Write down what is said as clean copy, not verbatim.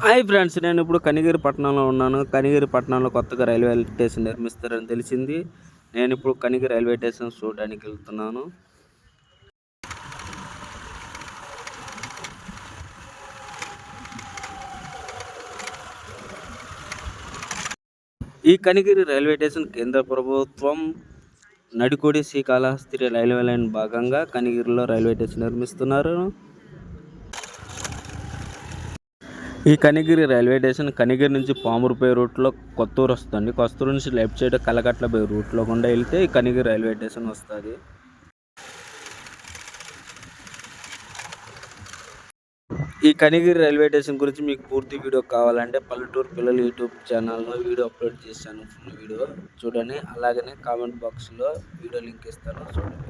Hi friends, నేను ఇప్పుడు కనిగిరి పట్టణంలో ఉన్నాను. కనిగిరి పట్టణంలో కొత్తగా రైల్వే స్టేషన్ నిర్మిస్తారని తెలిసింది. నేను ఇప్పుడు కనిగిరి రైల్వే స్టేషన్ చూడడానికి వెళ్తున్నాను. ఈ కనిగిరి రైల్వే స్టేషన్ కేంద్ర ప్రభుత్వం నడికోడి శ్రీకాళహస్తి రైల్వే లైన్ భాగంగా కనిగిరిలో రైల్వే స్టేషన్ నిర్మిస్తున్నారు. ఈ కనిగిరి రైల్వే స్టేషన్ కనిగిరి నుంచి పామురుపై రూట్లో కొత్తూరు వస్తుంది. కొత్తూరు నుంచి లెఫ్ట్ సైడ్ కలకట్ల బై రూట్లో గుండా వెళ్తే ఈ కనిగిరి రైల్వే స్టేషన్ వస్తుంది. ఈ కనిగిరి రైల్వే స్టేషన్ గురించి మీకు పూర్తి వీడియో కావాలంటే పల్లెటూరు పిల్లలు యూట్యూబ్ ఛానల్లో వీడియో అప్లోడ్ చేశాను. ఫుల్ వీడియో చూడండి. అలాగనే కామెంట్ బాక్స్లో వీడియో లింక్ ఇస్తాను, చూడండి.